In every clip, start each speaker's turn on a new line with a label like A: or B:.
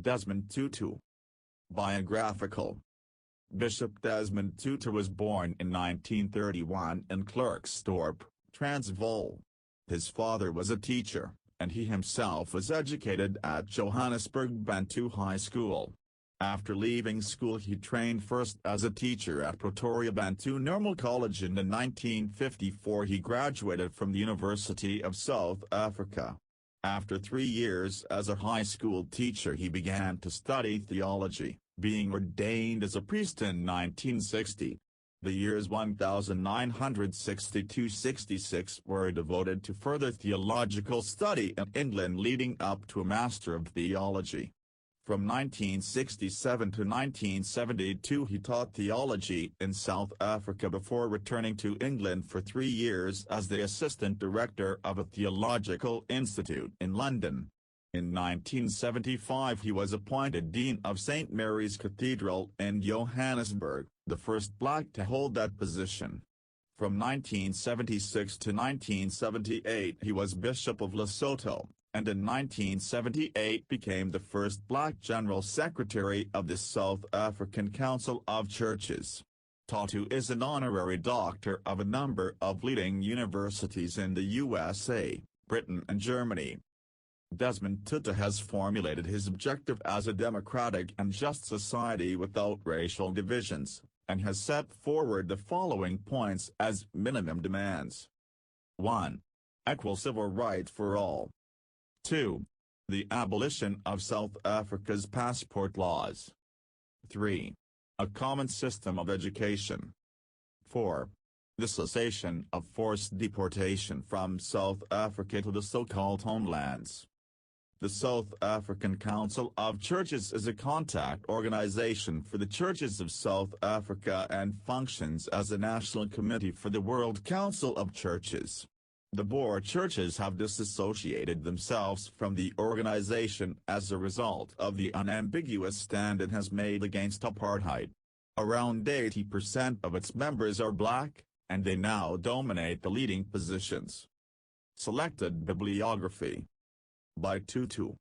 A: Desmond Tutu. Biographical. Bishop Desmond Tutu was born in 1931 in Klerksdorp, Transvaal. His father was a teacher, and he himself was educated at Johannesburg Bantu High School. After leaving school he trained first as a teacher at Pretoria Bantu Normal College and in 1954 he graduated from the University of South Africa. After 3 years as a high school teacher he began to study theology, being ordained as a priest in 1960. The years 1960–66 were devoted to further theological study in England leading up to a Master of Theology. From 1967 to 1972 he taught theology in South Africa before returning to England for 3 years as the assistant director of a theological institute in London. In 1975 he was appointed Dean of St. Mary's Cathedral in Johannesburg, the first black to hold that position. From 1976 to 1978 he was Bishop of Lesotho, and in 1978 became the first black General Secretary of the South African Council of Churches. Tutu is an honorary doctor of a number of leading universities in the USA, Britain and Germany. Desmond Tutu has formulated his objective as a democratic and just society without racial divisions, and has set forward the following points as minimum demands. 1. Equal civil rights for all. 2. The abolition of South Africa's passport laws. 3. A common system of education. 4. The cessation of forced deportation from South Africa to the so-called homelands. The South African Council of Churches is a contact organization for the churches of South Africa and functions as a national committee for the World Council of Churches. The Boer churches have disassociated themselves from the organization as a result of the unambiguous stand it has made against apartheid. Around 80% of its members are black, and they now dominate the leading positions. Selected bibliography by Tutu.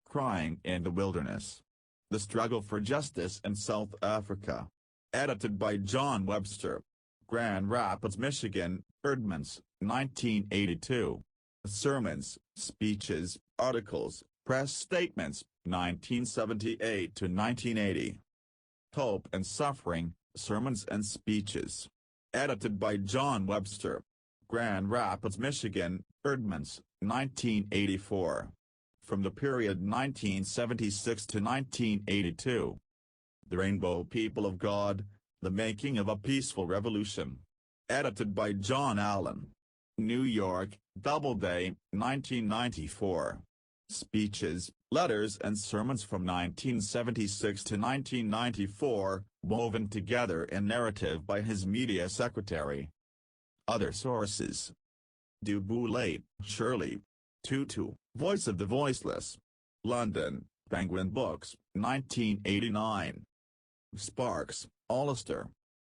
A: Crying in the Wilderness. The Struggle for Justice in South Africa. Edited by John Webster. Grand Rapids, Michigan, Erdmans, 1982. Sermons, speeches, articles, press statements, 1978 to 1980. Hope and Suffering, Sermons and Speeches. Edited by John Webster. Grand Rapids, Michigan, Erdmans, 1984. From the period 1976 to 1982. The Rainbow People of God, The Making of a Peaceful Revolution. Edited by John Allen. New York, Doubleday, 1994. Speeches, letters and sermons from 1976 to 1994, woven together in narrative by his media secretary. Other sources. Du Boulay, Shirley. Tutu, Voice of the Voiceless. London, Penguin Books, 1989. Sparks, Alistair.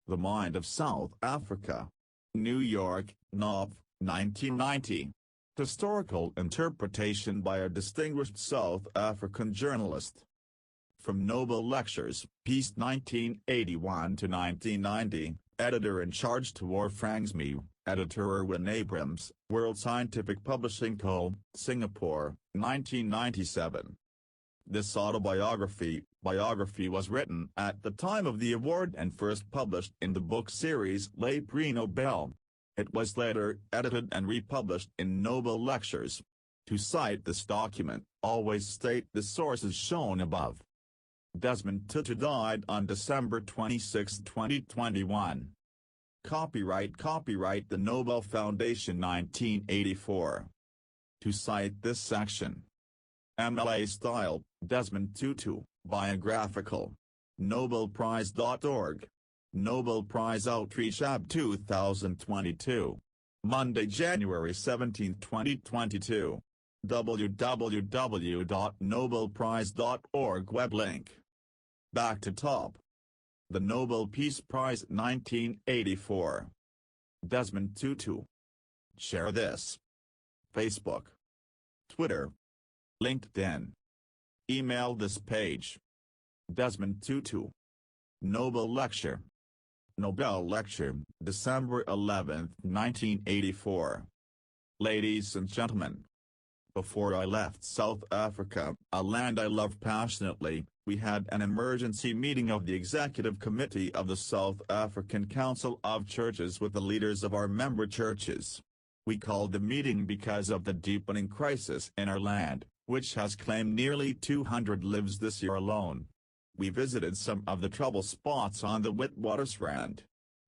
A: The Mind of South Africa. New York, Knopf, 1990. Historical interpretation by a distinguished South African journalist. From Noble Lectures, Peace 1981 to 1990, Editor-in-Charge Tuor Frangsme, Editor Erwin Abrams, World Scientific Publishing Co., Singapore, 1997. This biography was written at the time of the award and first published in the book series Le Prix Nobel. It was later edited and republished in Noble Lectures. To cite this document, always state the sources shown above. Desmond Tutu died on December 26, 2021. Copyright The Nobel Foundation 1984. To cite this section. MLA Style, Desmond Tutu, Biographical. Nobelprize.org. Nobel Prize Outreach AB 2022. Monday, January 17, 2022. www.nobelprize.org web link. Back to top. The Nobel Peace Prize 1984. Desmond Tutu. Share this. Facebook. Twitter. LinkedIn. Email this page. Desmond Tutu. Nobel Lecture. Nobel Lecture, December 11, 1984. Ladies and gentlemen. Before I left South Africa, a land I love passionately, we had an emergency meeting of the Executive Committee of the South African Council of Churches with the leaders of our member churches. We called the meeting because of the deepening crisis in our land, which has claimed nearly 200 lives this year alone. We visited some of the trouble spots on the Witwatersrand.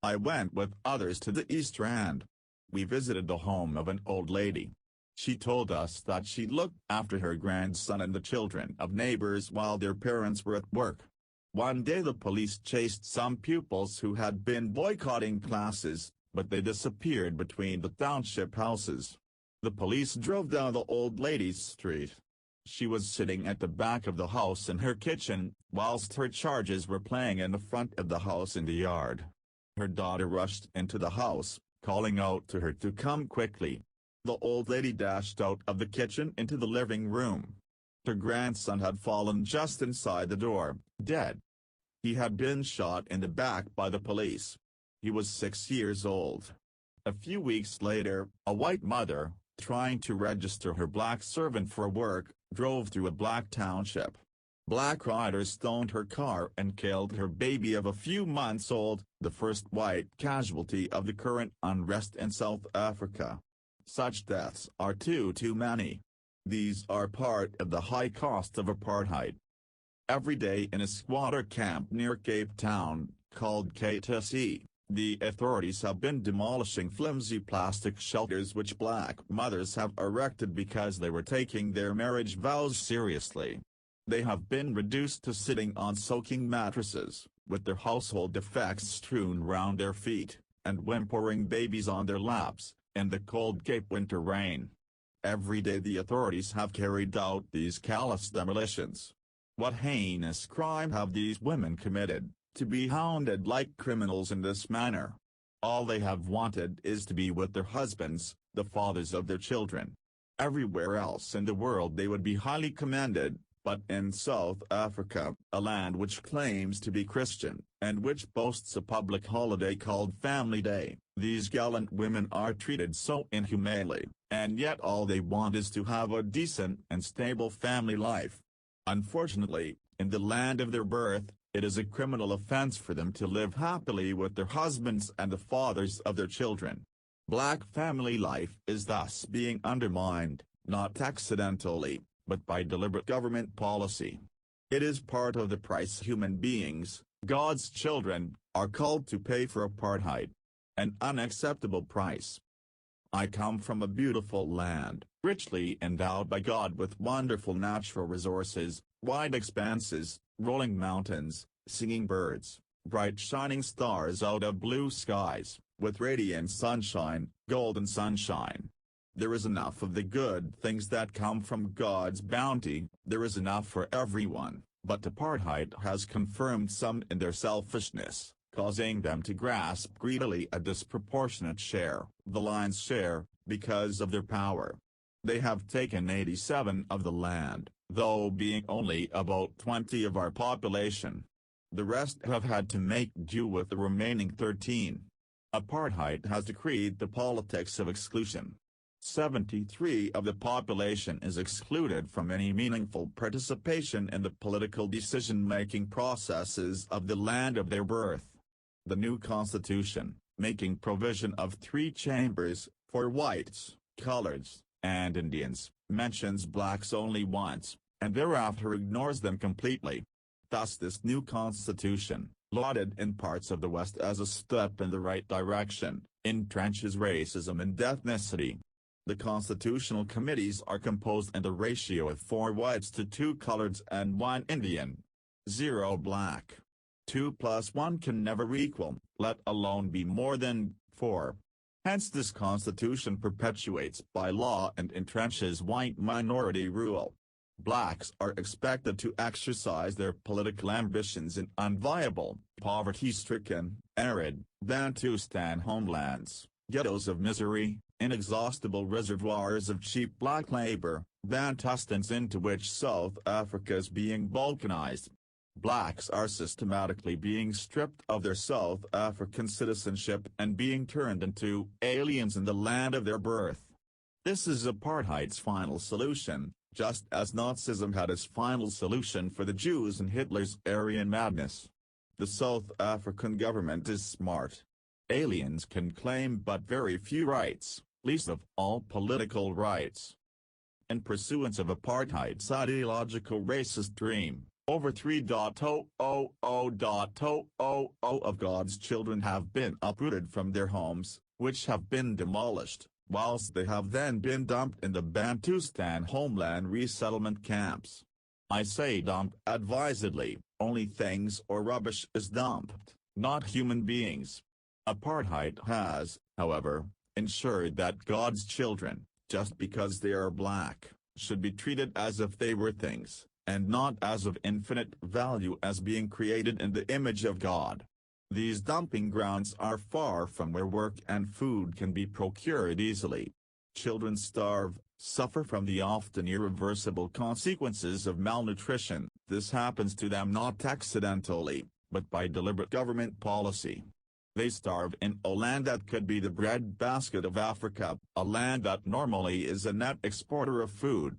A: I went with others to the East Rand. We visited the home of an old lady. She told us that she looked after her grandson and the children of neighbors while their parents were at work. One day the police chased some pupils who had been boycotting classes, but they disappeared between the township houses. The police drove down the old lady's street. She was sitting at the back of the house in her kitchen, whilst her charges were playing in the front of the house in the yard. Her daughter rushed into the house, calling out to her to come quickly. The old lady dashed out of the kitchen into the living room. Her grandson had fallen just inside the door, dead. He had been shot in the back by the police. He was 6 years old. A few weeks later, a white mother, trying to register her black servant for work, drove through a black township. Black riders stoned her car and killed her baby of a few months old, the first white casualty of the current unrest in South Africa. Such deaths are too many. These are part of the high cost of apartheid. Every day in a squatter camp near Cape Town, called KTC, the authorities have been demolishing flimsy plastic shelters which black mothers have erected because they were taking their marriage vows seriously. They have been reduced to sitting on soaking mattresses, with their household effects strewn round their feet, and whimpering babies on their laps, in the cold Cape winter rain. Every day the authorities have carried out these callous demolitions. What heinous crime have these women committed, to be hounded like criminals in this manner? All they have wanted is to be with their husbands, the fathers of their children. Everywhere else in the world they would be highly commended, but in South Africa, a land which claims to be Christian, and which boasts a public holiday called Family Day, these gallant women are treated so inhumanely, and yet all they want is to have a decent and stable family life. Unfortunately, in the land of their birth, it is a criminal offense for them to live happily with their husbands and the fathers of their children. Black family life is thus being undermined, not accidentally, but by deliberate government policy. It is part of the price human beings, God's children, are called to pay for apartheid. An unacceptable price. I come from a beautiful land, richly endowed by God with wonderful natural resources, wide expanses, rolling mountains, singing birds, bright shining stars out of blue skies, with radiant sunshine, golden sunshine. There is enough of the good things that come from God's bounty, there is enough for everyone, but apartheid has confirmed some in their selfishness, causing them to grasp greedily a disproportionate share, the lion's share, because of their power. They have taken 87 of the land, though being only about 20 of our population. The rest have had to make do with the remaining 13. Apartheid has decreed the politics of exclusion. 73 of the population is excluded from any meaningful participation in the political decision-making processes of the land of their birth. The new constitution, making provision of 3 chambers, for whites, coloreds, and Indians, mentions blacks only once, and thereafter ignores them completely. Thus this new constitution, lauded in parts of the West as a step in the right direction, entrenches racism and ethnicity. The constitutional committees are composed in the ratio of 4 whites to 2 coloreds and 1 Indian. 0 black. 2 plus 1 can never equal, let alone be more than 4. Hence this constitution perpetuates by law and entrenches white minority rule. Blacks are expected to exercise their political ambitions in unviable, poverty-stricken, arid, Bantustan homelands, ghettos of misery, inexhaustible reservoirs of cheap black labor, Bantustans into which South Africa is being balkanized. Blacks are systematically being stripped of their South African citizenship and being turned into aliens in the land of their birth. This is apartheid's final solution, just as Nazism had its final solution for the Jews in Hitler's Aryan madness. The South African government is smart. Aliens can claim but very few rights, least of all political rights. In pursuance of apartheid's ideological racist dream, over 3,000,000 of God's children have been uprooted from their homes, which have been demolished, whilst they have then been dumped in the Bantustan homeland resettlement camps. I say dumped advisedly, only things or rubbish is dumped, not human beings. Apartheid has, however, ensured that God's children, just because they are black, should be treated as if they were things, and not as of infinite value as being created in the image of God. These dumping grounds are far from where work and food can be procured easily. Children starve, suffer from the often irreversible consequences of malnutrition. This happens to them not accidentally, but by deliberate government policy. They starve in a land that could be the breadbasket of Africa, a land that normally is a net exporter of food.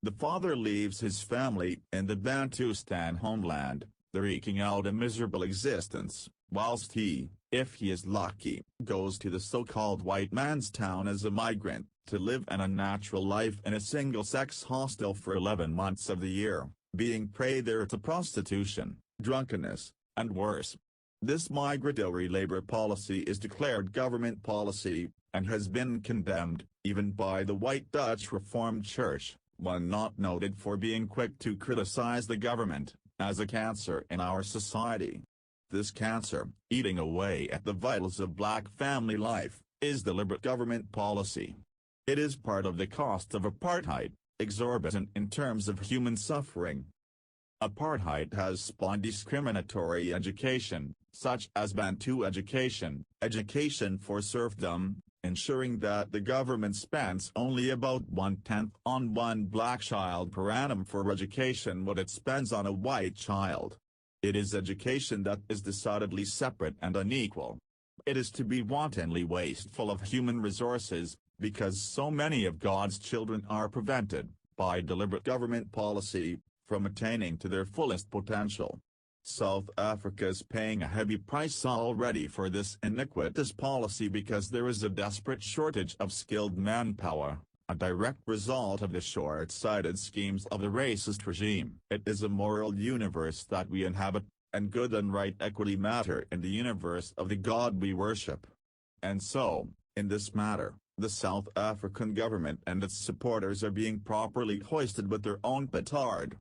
A: The father leaves his family in the Bantustan homeland, they're eking out a miserable existence, whilst he, if he is lucky, goes to the so-called white man's town as a migrant, to live an unnatural life in a single-sex hostel for 11 months of the year, being prey there to prostitution, drunkenness, and worse. This migratory labor policy is declared government policy, and has been condemned, even by the White Dutch Reformed Church, one not noted for being quick to criticize the government, as a cancer in our society. This cancer, eating away at the vitals of black family life, is deliberate government policy. It is part of the cost of apartheid, exorbitant in terms of human suffering. Apartheid has spawned discriminatory education, such as Bantu education, education for serfdom, ensuring that the government spends only about 1/10 on one black child per annum for education what it spends on a white child. It is education that is decidedly separate and unequal. It is to be wantonly wasteful of human resources, because so many of God's children are prevented, by deliberate government policy, from attaining to their fullest potential. South Africa is paying a heavy price already for this iniquitous policy because there is a desperate shortage of skilled manpower, a direct result of the short-sighted schemes of the racist regime. It is a moral universe that we inhabit, and good and right equity matter in the universe of the God we worship. And so, in this matter, the South African government and its supporters are being properly hoisted with their own petard.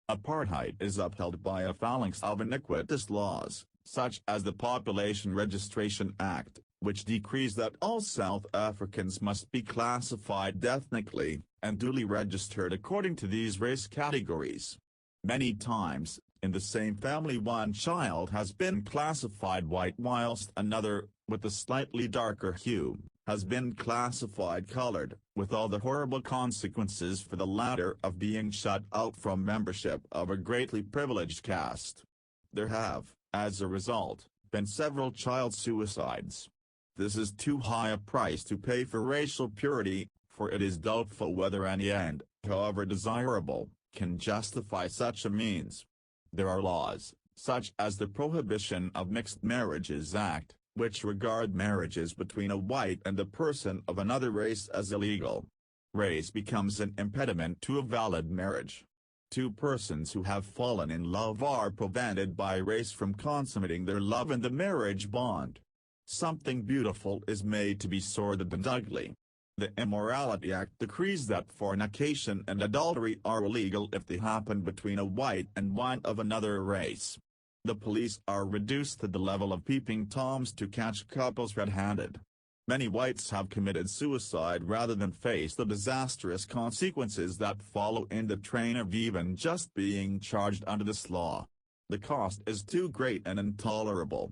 A: Apartheid is upheld by a phalanx of iniquitous laws, such as the Population Registration Act, which decrees that all South Africans must be classified ethnically, and duly registered according to these race categories. Many times, in the same family one child has been classified white whilst another, with a slightly darker hue, has been classified colored, with all the horrible consequences for the latter of being shut out from membership of a greatly privileged caste. There have, as a result, been several child suicides. This is too high a price to pay for racial purity, for it is doubtful whether any end, however desirable, can justify such a means. There are laws, such as the Prohibition of Mixed Marriages Act, which regard marriages between a white and a person of another race as illegal. Race becomes an impediment to a valid marriage. Two persons who have fallen in love are prevented by race from consummating their love in the marriage bond. Something beautiful is made to be sordid and ugly. The Immorality Act decrees that fornication and adultery are illegal if they happen between a white and one of another race. The police are reduced to the level of peeping toms to catch couples red-handed. Many whites have committed suicide rather than face the disastrous consequences that follow in the train of even just being charged under this law. The cost is too great and intolerable.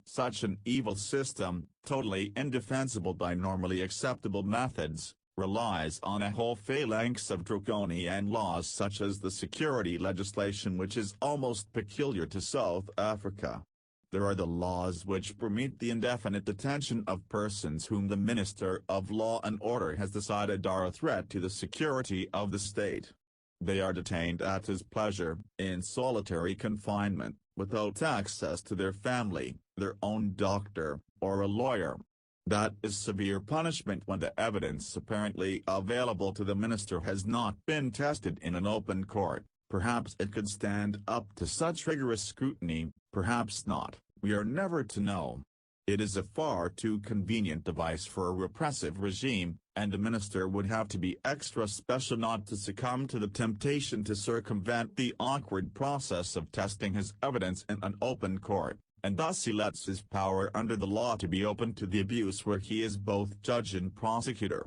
A: Such an evil system, totally indefensible by normally acceptable methods, relies on a whole phalanx of draconian laws such as the security legislation, which is almost peculiar to South Africa. There are the laws which permit the indefinite detention of persons whom the Minister of Law and Order has decided are a threat to the security of the state. They are detained at his pleasure, in solitary confinement, without access to their family, their own doctor, or a lawyer. That is severe punishment when the evidence apparently available to the minister has not been tested in an open court. Perhaps it could stand up to such rigorous scrutiny, perhaps not, we are never to know. It is a far too convenient device for a repressive regime, and the minister would have to be extra special not to succumb to the temptation to circumvent the awkward process of testing his evidence in an open court, and thus he lets his power under the law to be open to the abuse where he is both judge and prosecutor.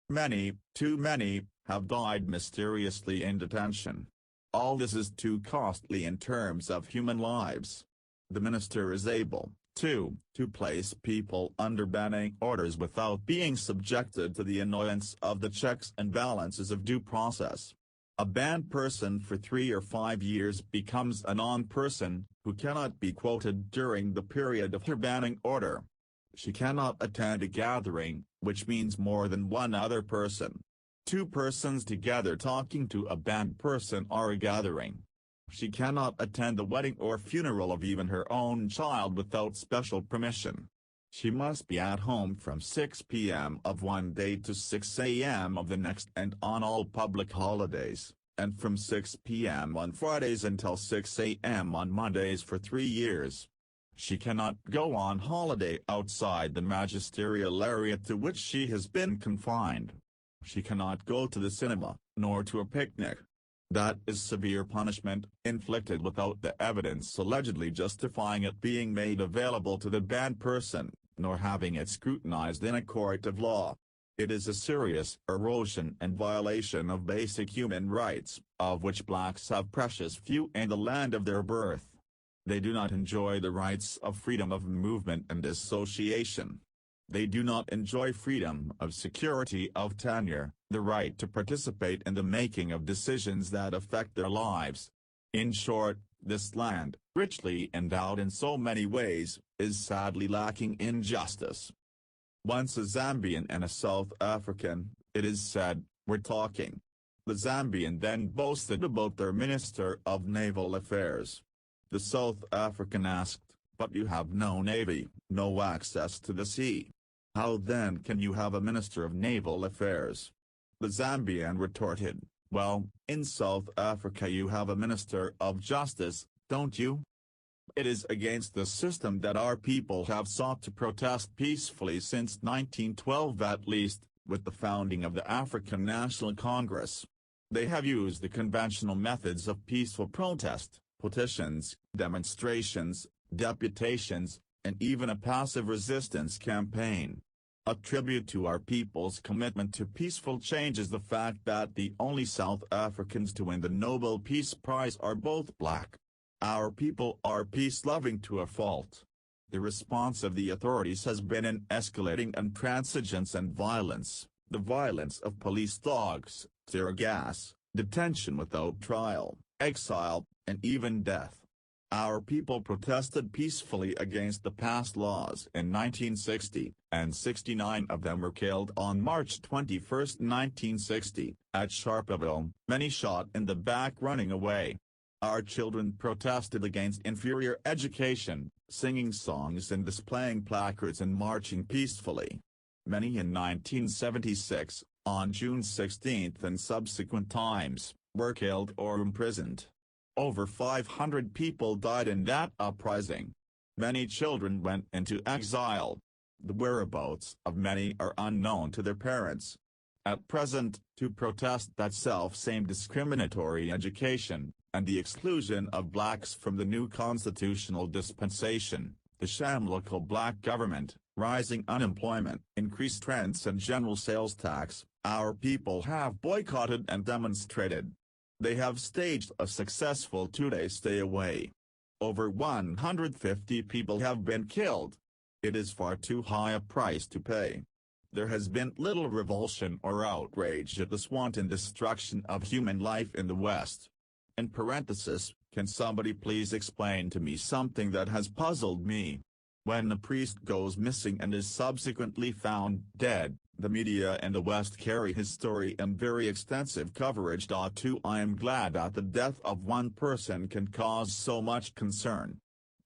A: Many, too many, have died mysteriously in detention. All this is too costly in terms of human lives. The minister is able, too, to place people under banning orders without being subjected to the annoyance of the checks and balances of due process. A banned person for 3 or 5 years becomes a non-person, who cannot be quoted during the period of her banning order. She cannot attend a gathering, which means more than one other person. 2 persons together talking to a banned person are a gathering. She cannot attend the wedding or funeral of even her own child without special permission. She must be at home from 6 p.m. of one day to 6 a.m. of the next and on all public holidays, and from 6 p.m. on Fridays until 6 a.m. on Mondays for 3 years. She cannot go on holiday outside the magisterial area to which she has been confined. She cannot go to the cinema, nor to a picnic. That is severe punishment, inflicted without the evidence allegedly justifying it being made available to the banned person, nor having it scrutinized in a court of law. It is a serious erosion and violation of basic human rights, of which blacks have precious few in the land of their birth. They do not enjoy the rights of freedom of movement and association. They do not enjoy freedom of security of tenure, the right to participate in the making of decisions that affect their lives. In short, this land, richly endowed in so many ways, is sadly lacking in justice. Once a Zambian and a South African, it is said, were talking. The Zambian then boasted about their Minister of Naval Affairs. The South African asked, "But you have no navy, no access to the sea. How then can you have a Minister of Naval Affairs?" The Zambian retorted, "Well, in South Africa you have a Minister of Justice, don't you?" It is against the system that our people have sought to protest peacefully since 1912 at least, with the founding of the African National Congress. They have used the conventional methods of peaceful protest, petitions, demonstrations, deputations, and even a passive resistance campaign. A tribute to our people's commitment to peaceful change is the fact that the only South Africans to win the Nobel Peace Prize are both black. Our people are peace-loving to a fault. The response of the authorities has been an escalating intransigence and violence, the violence of police dogs, tear gas, detention without trial, exile, and even death. Our people protested peacefully against the passed laws in 1960, and 69 of them were killed on March 21, 1960, at Sharpeville, many shot in the back running away. Our children protested against inferior education, singing songs and displaying placards and marching peacefully. Many in 1976, on June 16 and subsequent times, were killed or imprisoned. Over 500 people died in that uprising. Many children went into exile. The whereabouts of many are unknown to their parents. At present, to protest that self-same discriminatory education, and the exclusion of blacks from the new constitutional dispensation, the sham local black government, rising unemployment, increased rents and general sales tax, our people have boycotted and demonstrated. They have staged a successful 2-day stay away. Over 150 people have been killed. It is far too high a price to pay. there has been little revulsion or outrage at this wanton destruction of human life in the West. In parenthesis, can somebody please explain to me something that has puzzled me? When a priest goes missing and is subsequently found dead, the media in the West carry his story in very extensive coverage. I am glad that the death of one person can cause so much concern.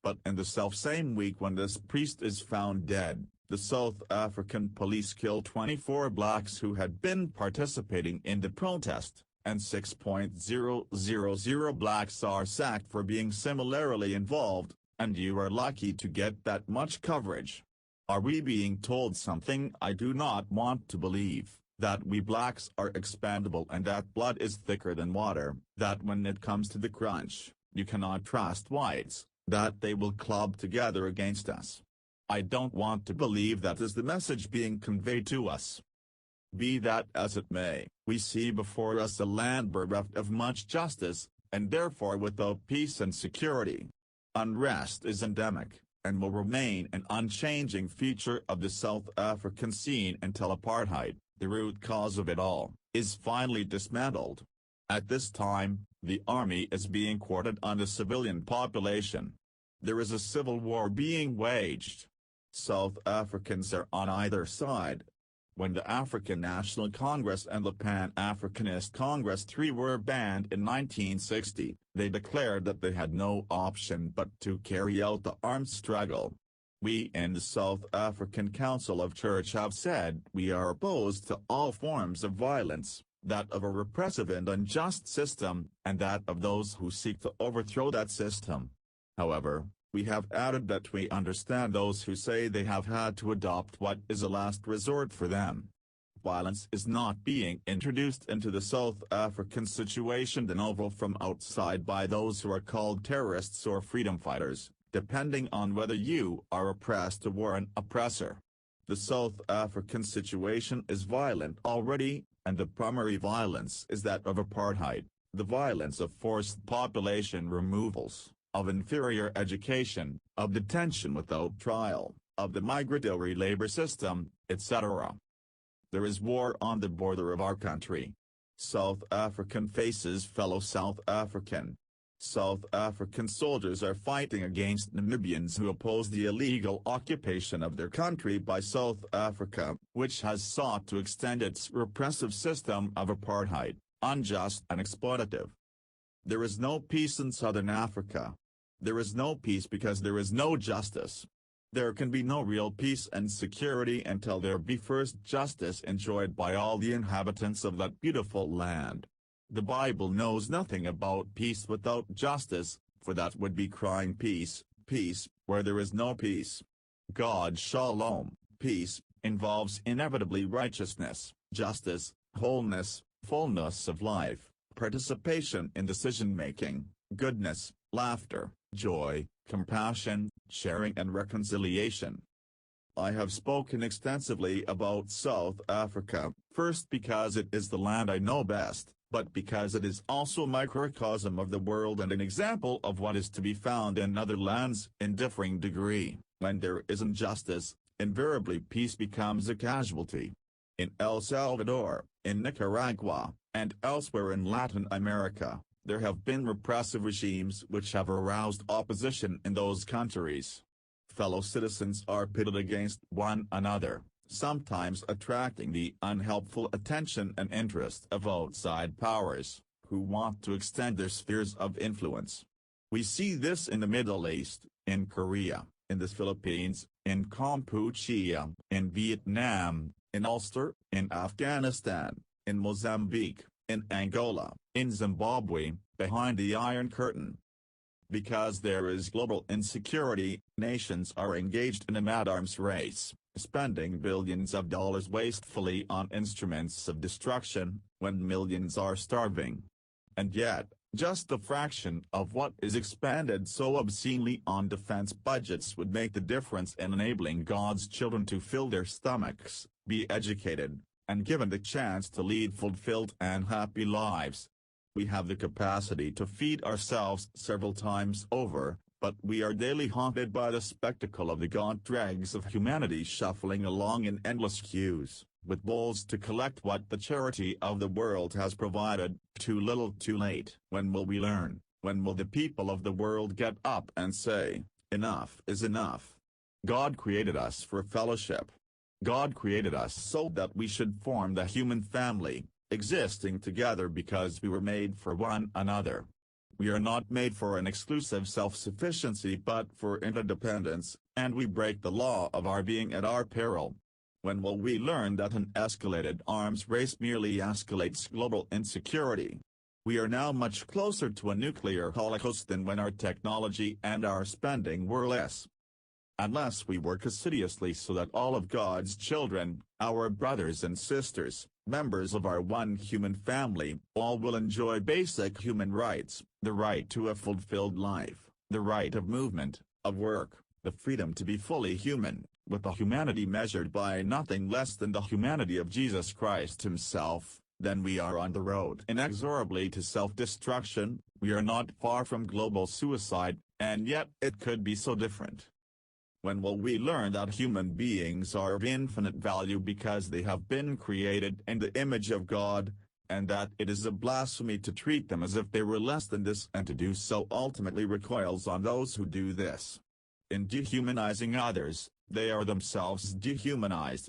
A: But in the selfsame week when this priest is found dead, the South African police kill 24 blacks who had been participating in the protest, and 6,000 blacks are sacked for being similarly involved, and you are lucky to get that much coverage. Are we being told something I do not want to believe, that we blacks are expandable and that blood is thicker than water, that when it comes to the crunch, you cannot trust whites, that they will club together against us? I don't want to believe that is the message being conveyed to us. Be that as it may, we see before us a land bereft of much justice, and therefore without peace and security. Unrest is endemic, and will remain an unchanging feature of the South African scene until apartheid, the root cause of it all, is finally dismantled. At this time, the army is being quartered on the civilian population. There is a civil war being waged. South Africans are on either side. When the African National Congress and the Pan-Africanist Congress III were banned in 1960, they declared that they had no option but to carry out the armed struggle. We in the South African Council of Church have said we are opposed to all forms of violence, that of a repressive and unjust system, and that of those who seek to overthrow that system. However, we have added that we understand those who say they have had to adopt what is a last resort for them. Violence is not being introduced into the South African situation de novo from outside by those who are called terrorists or freedom fighters, depending on whether you are oppressed or an oppressor. The South African situation is violent already, and the primary violence is that of apartheid, the violence of forced population removals, of inferior education, of detention without trial, of the migratory labor system, etc. There is war on the border of our country. South African faces fellow South African. South African soldiers are fighting against Namibians who oppose the illegal occupation of their country by South Africa, which has sought to extend its repressive system of apartheid, unjust and exploitative. There is no peace in Southern Africa. There is no peace because there is no justice. There can be no real peace and security until there be first justice enjoyed by all the inhabitants of that beautiful land. The Bible knows nothing about peace without justice, for that would be crying peace, peace, where there is no peace. God's shalom, peace, involves inevitably righteousness, justice, wholeness, fullness of life, participation in decision-making, goodness, laughter, joy, compassion, sharing and reconciliation. I have spoken extensively about South Africa, first because it is the land I know best, but because it is also a microcosm of the world and an example of what is to be found in other lands in differing degree. When there is injustice, invariably peace becomes a casualty. In El Salvador, in Nicaragua, and elsewhere in Latin America, there have been repressive regimes which have aroused opposition in those countries. Fellow citizens are pitted against one another, sometimes attracting the unhelpful attention and interest of outside powers, who want to extend their spheres of influence. We see this in the Middle East, in Korea, in the Philippines, in Kampuchea, in Vietnam, in Ulster, in Afghanistan, in Mozambique, in Angola, in Zimbabwe, behind the Iron Curtain. Because there is global insecurity, nations are engaged in a mad arms race, spending billions of dollars wastefully on instruments of destruction, when millions are starving. And yet, just a fraction of what is expended so obscenely on defense budgets would make the difference in enabling God's children to fill their stomachs, be educated, and given the chance to lead fulfilled and happy lives. We have the capacity to feed ourselves several times over, but we are daily haunted by the spectacle of the gaunt dregs of humanity shuffling along in endless queues, with bowls to collect what the charity of the world has provided. Too little too late. When will we learn? When will the people of the world get up and say, enough is enough? God created us for fellowship. God created us so that we should form the human family, existing together because we were made for one another. We are not made for an exclusive self-sufficiency but for interdependence, and we break the law of our being at our peril. When will we learn that an escalated arms race merely escalates global insecurity? We are now much closer to a nuclear holocaust than when our technology and our spending were less. Unless we work assiduously so that all of God's children, our brothers and sisters, members of our one human family, all will enjoy basic human rights, the right to a fulfilled life, the right of movement, of work, the freedom to be fully human, with a humanity measured by nothing less than the humanity of Jesus Christ himself, then we are on the road inexorably to self-destruction. We are not far from global suicide, and yet it could be so different. When will we learn that human beings are of infinite value because they have been created in the image of God, and that it is a blasphemy to treat them as if they were less than this, and to do so ultimately recoils on those who do this? In dehumanizing others, they are themselves dehumanized.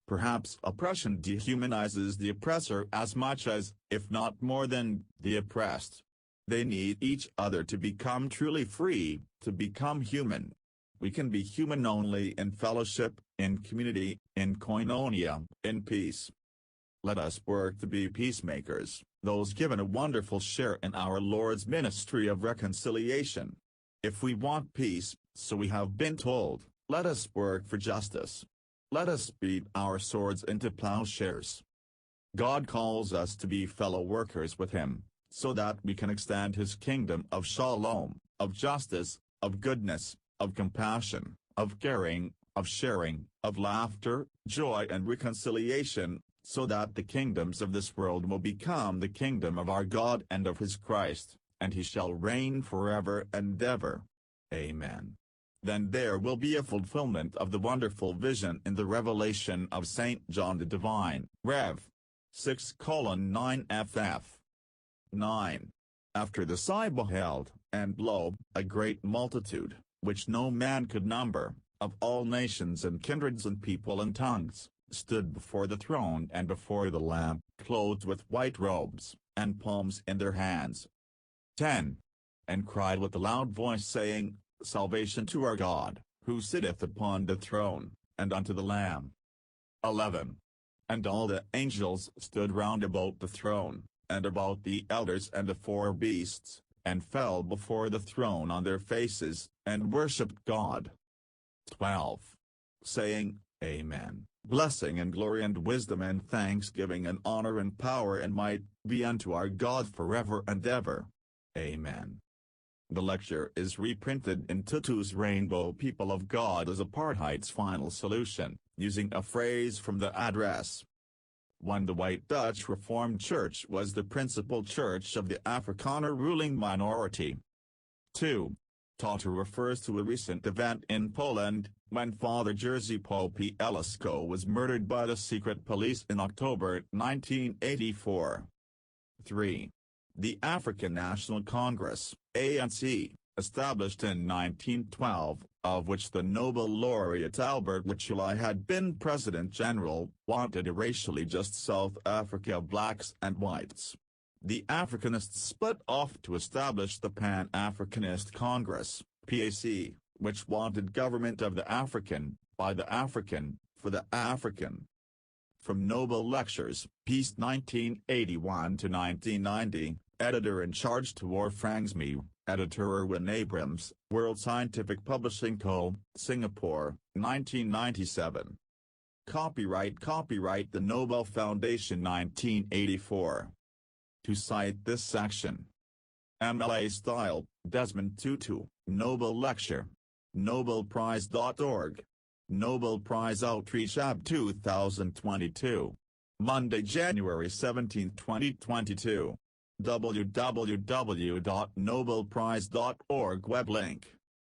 A: Perhaps oppression dehumanizes the oppressor as much as, if not more than, the oppressed. They need each other to become truly free, to become human. We can be human only in fellowship, in community, in koinonia, in peace. Let us work to be peacemakers, those given a wonderful share in our Lord's ministry of reconciliation. If we want peace, so we have been told, let us work for justice. Let us beat our swords into plowshares. God calls us to be fellow workers with Him, so that we can extend His kingdom of shalom, of justice, of goodness, of compassion, of caring, of sharing, of laughter, joy and reconciliation, so that the kingdoms of this world will become the kingdom of our God and of His Christ, and He shall reign forever and ever. Amen. Then there will be a fulfillment of the wonderful vision in the revelation of St. John the Divine, Rev. 6:9 ff. 9. After this I beheld, and lo, a great multitude, which no man could number, of all nations and kindreds and people and tongues, stood before the throne and before the Lamb, clothed with white robes, and palms in their hands. 10. And cried with a loud voice, saying, Salvation to our God, who sitteth upon the throne, and unto the Lamb. 11. And all the angels stood round about the throne, and about the elders and the four beasts, and fell before the throne on their faces, and worshipped God. 12. Saying, Amen. Blessing and glory and wisdom and thanksgiving and honor and power and might, be unto our God forever and ever. Amen. The lecture is reprinted in Tutu's Rainbow People of God as Apartheid's Final Solution, using a phrase from the address. 1. The White Dutch Reformed Church was the principal church of the Afrikaner ruling minority. 2. Tutu refers to a recent event in Poland, when Father Jerzy Popielsko was murdered by the secret police in October 1984. 3. The African National Congress, ANC, established in 1912, of which the Nobel laureate Albert Luchuli had been President General, wanted a racially just South Africa of blacks and whites. The Africanists split off to establish the Pan-Africanist Congress, PAC, which wanted government of the African, by the African, for the African. From Nobel Lectures, Peace 1981 to 1990, Editor-in-Charge Tawar Frangsme, Editor Erwin Abrams, World Scientific Publishing Co., Singapore, 1997. Copyright the Nobel Foundation 1984. To cite this section. MLA Style, Desmond Tutu, Nobel Lecture. Nobelprize.org. Nobel Prize Outreach AB 2022. Monday, January 17, 2022. www.nobelprize.org web link